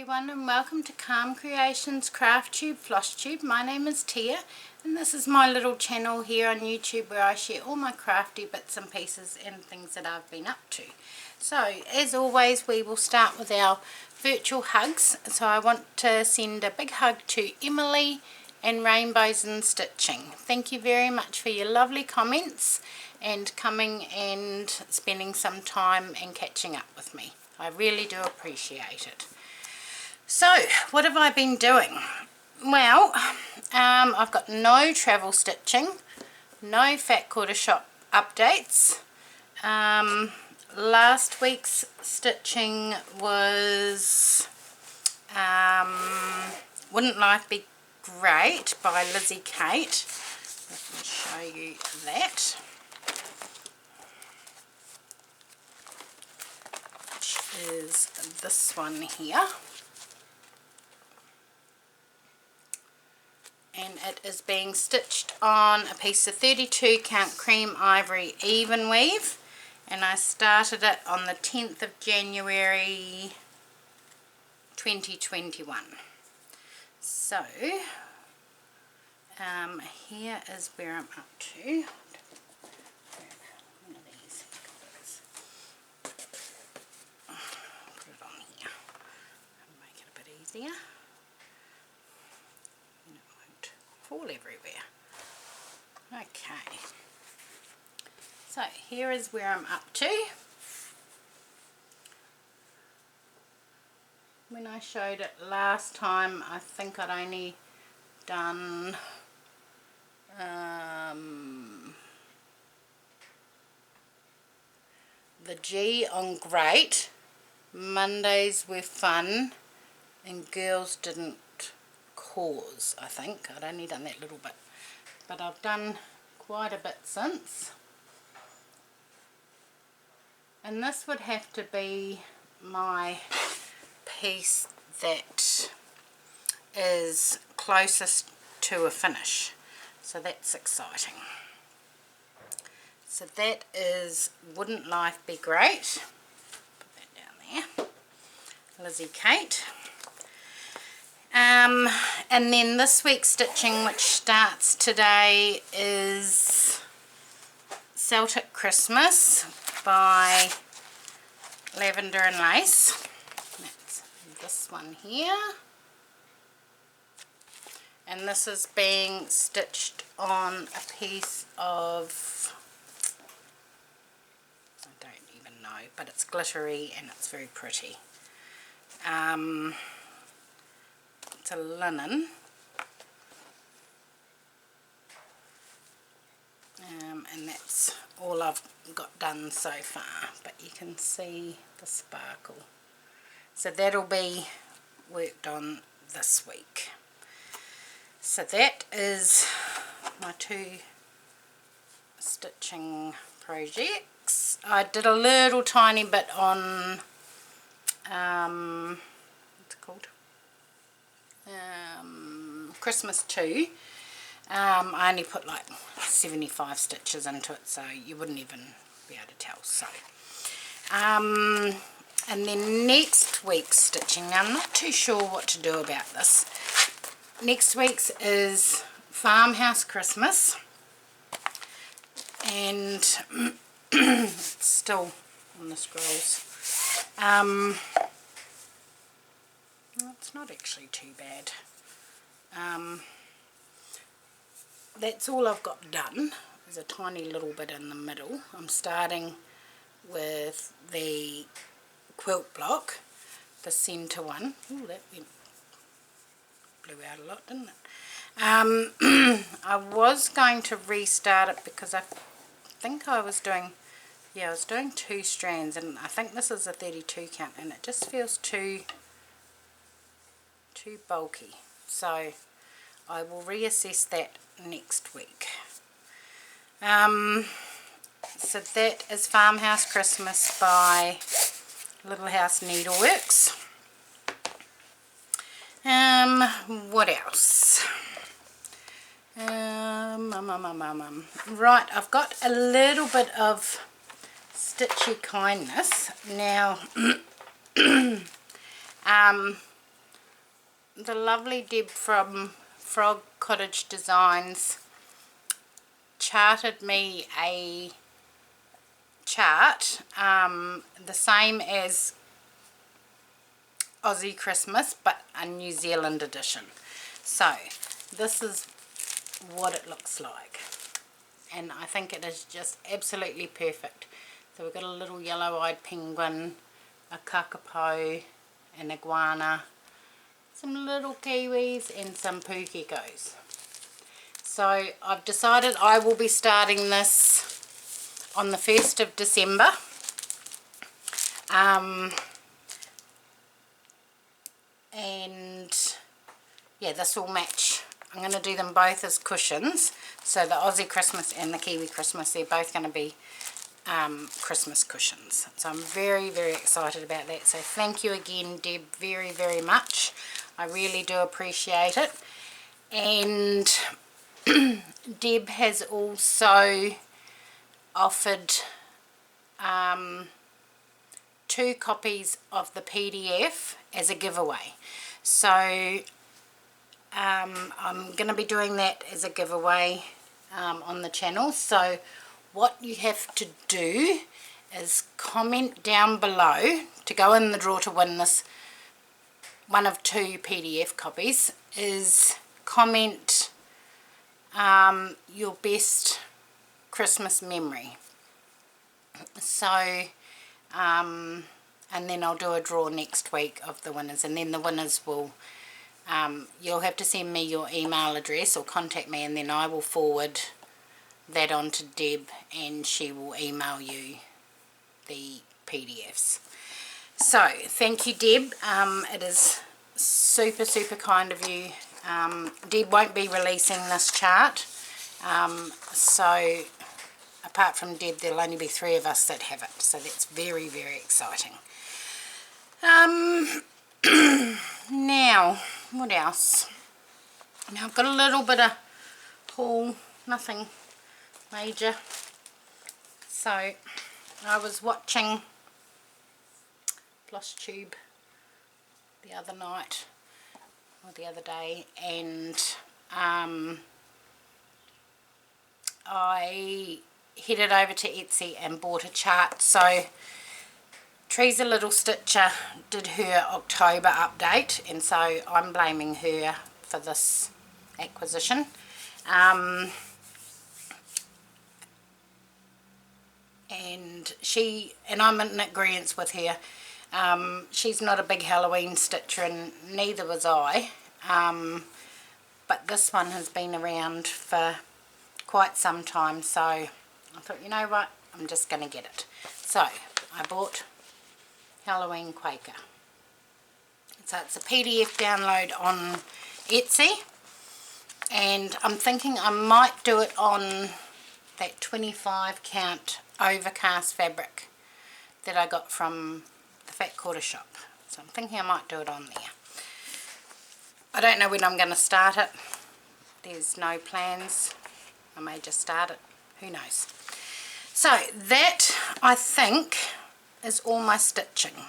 everyone, and welcome to Calm Creations Flosstube. My name is Tia, and this is my little channel here on YouTube where I share all my crafty bits and pieces and things that I've been up to. So as always, we will start with our virtual hugs. So I want to send a big hug to Emily and Rainbows and Stitching. Thank you very much for your lovely comments and coming and spending some time and catching up with me. I really do appreciate it. So, what have I been doing? Well, I've got no travel stitching, no fat quarter shop updates. Last week's stitching was Wouldn't Life Be Great by Lizzie Kate. Let me show you that. Which is this one here. And it is being stitched on a piece of 32 count cream ivory even weave, and I started it on the 10th of January 2021. So here is where I'm up to. One of these put it on here and make it a bit easier. Fall everywhere. Okay, so here is where I'm up to. When I showed it last time, I think I'd only done the G on Great, Mondays were fun, and Girls Didn't Cause. I think I'd only done that little bit, but I've done quite a bit since, and this would have to be my piece that is closest to a finish, so that's exciting. So that is Wouldn't Life Be Great? Put that down there. Lizzie Kate. And then this week's stitching, which starts today, is Celtic Christmas by Lavender and Lace. That's this one here. And this is being stitched on a piece of, I don't even know, but it's glittery and it's very pretty. It's a linen, and that's all I've got done so far, but you can see the sparkle. So that'll be worked on this week. So that is my two stitching projects. I did a little tiny bit on what's it called? Christmas 2. I only put like 75 stitches into it, so you wouldn't even be able to tell. So and then next week's stitching, now I'm not too sure what to do about this. Next week's is Farmhouse Christmas, and it's still on the scrolls. It's not actually too bad. That's all I've got done. There's a tiny little bit in the middle. I'm starting with the quilt block, the centre one. Ooh, that blew out a lot, didn't it? I was going to restart it because I think I was doing, I was doing 2 strands, and I think this is a 32 count, and it just feels too bulky, so I will reassess that next week. So that is Farmhouse Christmas by Little House Needleworks. What else? Right, I've got a little bit of Stitchy Kindness now. the lovely Deb from Frog Cottage Designs charted me a chart, the same as Aussie Christmas but a New Zealand edition. So this is what it looks like, and I think it is just absolutely perfect. So we've got a little yellow-eyed penguin, a kakapo, an iguana, some little kiwis and some poo geckos. So I've decided I will be starting this on the 1st of December. And yeah, this will match. I'm going to do them both as cushions. So the Aussie Christmas and the Kiwi Christmas, they're both going to be Christmas cushions. So I'm very, very excited about that. So thank you again, Deb, very, very much. I really do appreciate it. And Deb has also offered 2 copies of the PDF as a giveaway. So I'm going to be doing that as a giveaway on the channel. So what you have to do is comment down below to go in the draw to win this one of 2 PDF copies. Is comment your best Christmas memory. So and then I'll do a draw next week of the winners, and then the winners will you'll have to send me your email address or contact me, and then I will forward that on to Deb and she will email you the PDFs. So thank you, Deb. It is super, super kind of you. Deb won't be releasing this chart, so apart from Deb there'll only be 3 of us that have it, so that's very, very exciting. Now what else? Now I've got a little bit of haul, nothing major. So I was watching Flosstube the other night or the other day, and I headed over to Etsy and bought a chart. So Teresa Little Stitcher did her October update, and so I'm blaming her for this acquisition. And I'm in agreement with her. She's not a big Halloween stitcher, and neither was I. But this one has been around for quite some time, so I thought, you know what, I'm just going to get it. So I bought Halloween Quaker. So it's a PDF download on Etsy, and I'm thinking I might do it on that 25 count overcast fabric that I got from the Fat Quarter shop. So I'm thinking I might do it on there. I don't know when I'm going to start it. There's no plans. I may just start it. Who knows? So that, I think, is all my stitching.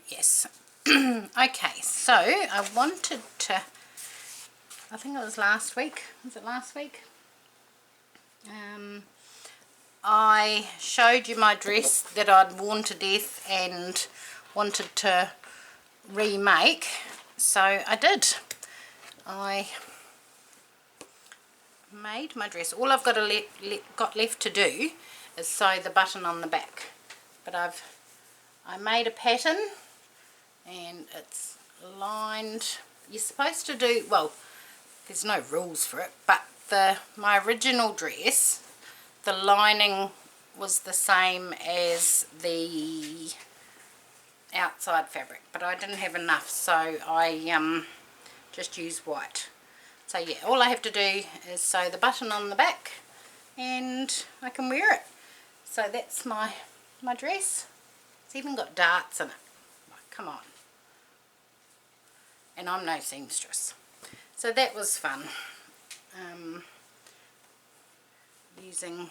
Yes. Okay, so I wanted to, I think it was last week. Was it last week? I showed you my dress that I'd worn to death and wanted to remake. So I did. I made my dress. All I've got left to do is sew the button on the back. But I made a pattern, and it's lined. You're supposed to do, well, there's no rules for it, but my original dress, the lining was the same as the outside fabric, but I didn't have enough, so I just used white. So yeah, all I have to do is sew the button on the back and I can wear it. So that's my dress. It's even got darts in it. Come on. And I'm no seamstress. So that was fun. Using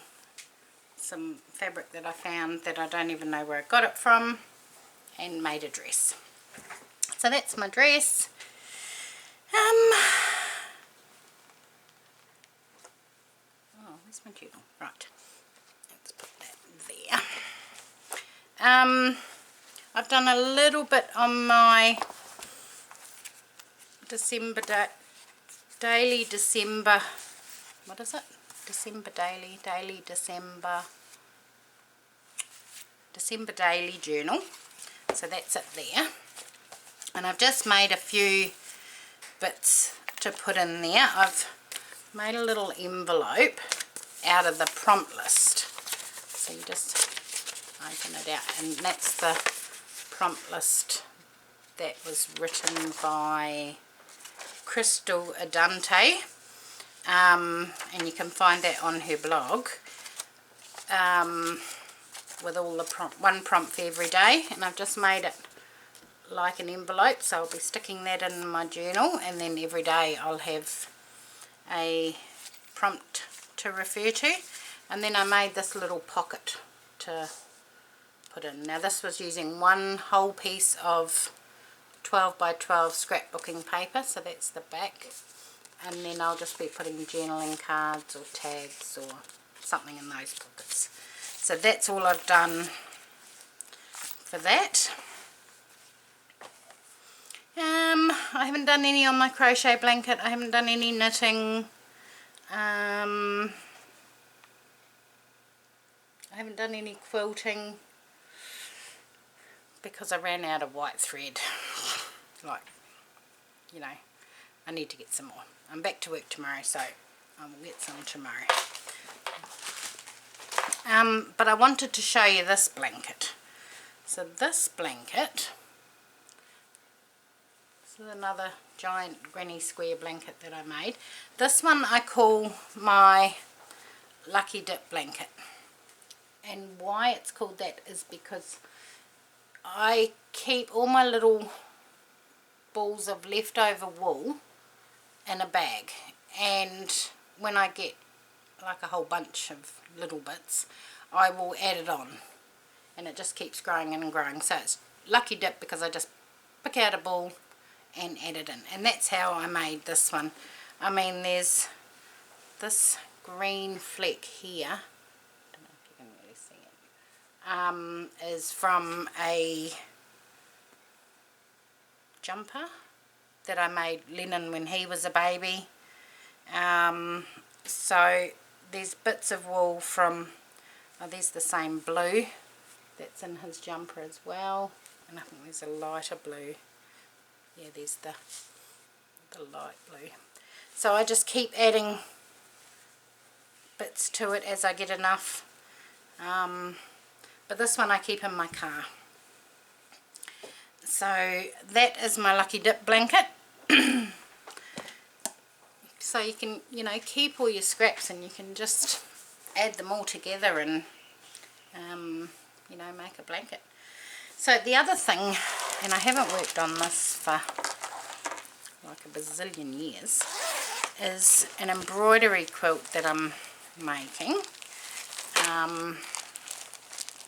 some fabric that I found that I don't even know where I got it from, and made a dress. So that's my dress. Oh, where's my journal? Right, let's put that there. I've done a little bit on my daily December, what is it? December daily journal. So that's it there. And I've just made a few bits to put in there. I've made a little envelope out of the prompt list. So you just open it out, and that's the prompt list that was written by Crystal Adante, and you can find that on her blog, with all the one prompt for every day. And I've just made it like an envelope, so I'll be sticking that in my journal, and then every day I'll have a prompt to refer to. And then I made this little pocket to put in. Now this was using one whole piece of 12 by 12 scrapbooking paper, so that's the back, and then I'll just be putting journaling cards or tags or something in those pockets. So that's all I've done for that. I haven't done any on my crochet blanket. I haven't done any knitting. I haven't done any quilting because I ran out of white thread. Like, you know, I need to get some more. I'm back to work tomorrow, so I will get some tomorrow. But I wanted to show you this blanket. So this blanket, this is another giant granny square blanket that I made. This one I call my Lucky Dip blanket. And why it's called that is because I keep all my little balls of leftover wool in a bag, and when I get like a whole bunch of little bits, I will add it on, and it just keeps growing and growing. So it's Lucky Dip because I just pick out a ball and add it in, and that's how I made this one. I mean, there's this green fleck here, I don't know if you can really see it, is from a jumper that I made Lennon when he was a baby. So there's bits of wool from, oh, there's the same blue that's in his jumper as well, and I think there's a lighter blue. Yeah, there's the light blue. So I just keep adding bits to it as I get enough, but this one I keep in my car. So that is my Lucky Dip blanket. So you can, you know, keep all your scraps, and you can just add them all together and, you know, make a blanket. So the other thing, and I haven't worked on this for like a bazillion years, is an embroidery quilt that I'm making.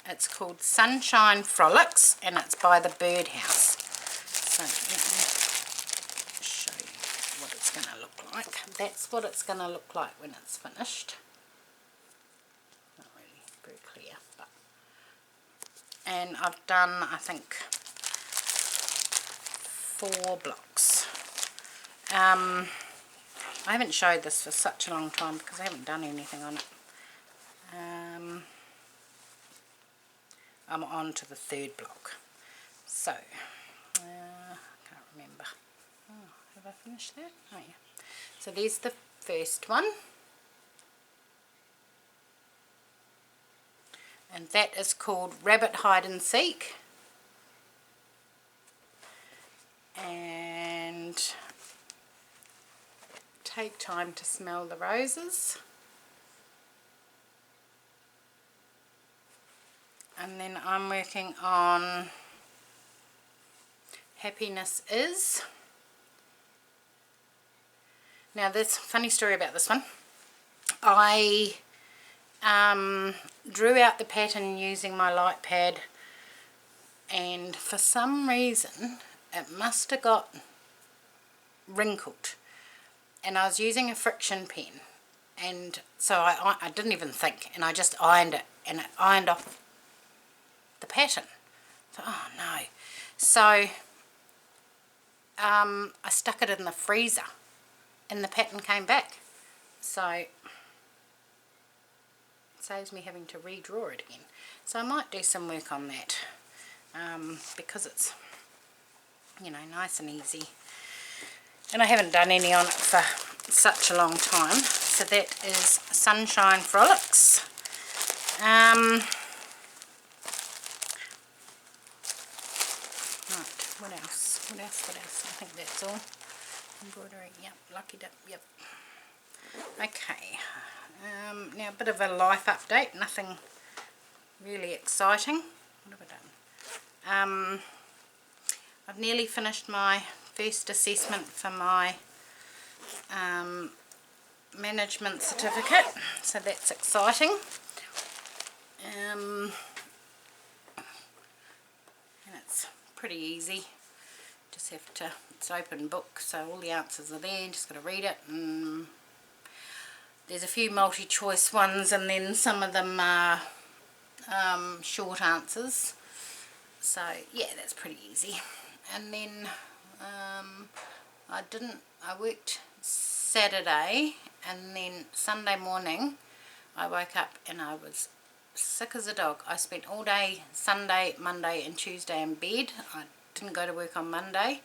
It's called Sunshine Frolics, and it's by the Birdhouse. So let me show you what it's going to look like. That's what it's going to look like when it's finished. Not really very clear, but. And I've done, I think, 4 blocks. I haven't showed this for such a long time because I haven't done anything on it. I'm on to the 3rd block. So, I can't remember. Oh, have I finished that? Oh yeah. So there's the first one. And that is called Rabbit Hide and Seek. And Take Time to Smell the Roses. And then I'm working on Happiness Is. Now there's a funny story about this one. I drew out the pattern using my light pad, and for some reason it must have got wrinkled, and I was using a friction pen, and so I didn't even think, and I just ironed it, and it ironed off the pattern. So, oh no. So I stuck it in the freezer and the pattern came back, so it saves me having to redraw it again. So I might do some work on that, because it's, you know, nice and easy, and I haven't done any on it for such a long time. So that is Sunshine Frolics. Right, what else? What else? I think that's all. Embroidery, yep. Lucky dip, yep. Okay. Now a bit of a life update. Nothing really exciting. What have I done? I've nearly finished my first assessment for my management certificate, so that's exciting. And it's pretty easy. Just have to, it's open book, so all the answers are there, just got to read it, and there's a few multi-choice ones, and then some of them are short answers, so yeah, that's pretty easy. And then I worked Saturday, and then Sunday morning I woke up and I was sick as a dog. I spent all day Sunday, Monday and Tuesday in bed. I didn't go to work on Monday.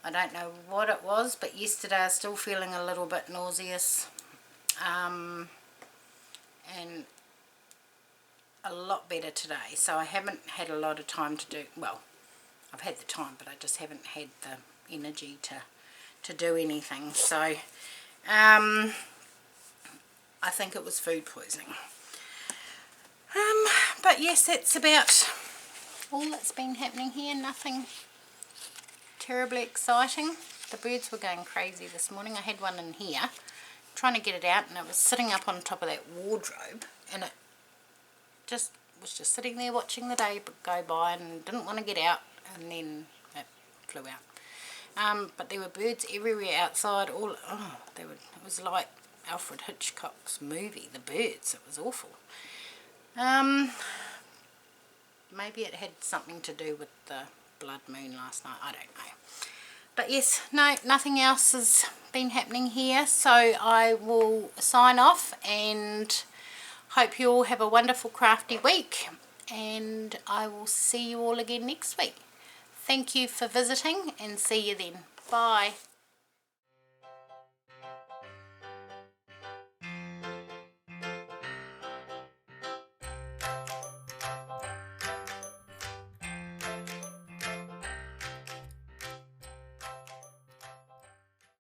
I don't know what it was, but yesterday I was still feeling a little bit nauseous, and a lot better today. So I haven't had a lot of time to do, well, I've had the time, but I just haven't had the energy to do anything. So I think it was food poisoning. But yes, that's about all that's been happening here. Nothing terribly exciting. The birds were going crazy this morning. I had one in here trying to get it out, and it was sitting up on top of that wardrobe, and it was just sitting there watching the day go by and didn't want to get out, and then it flew out. But there were birds everywhere outside. It was like Alfred Hitchcock's movie, The Birds. It was awful. Maybe it had something to do with the blood moon last night, I don't know. But yes, no, nothing else has been happening here, so I will sign off and hope you all have a wonderful crafty week, and I will see you all again next week. Thank you for visiting, and see you then. Bye.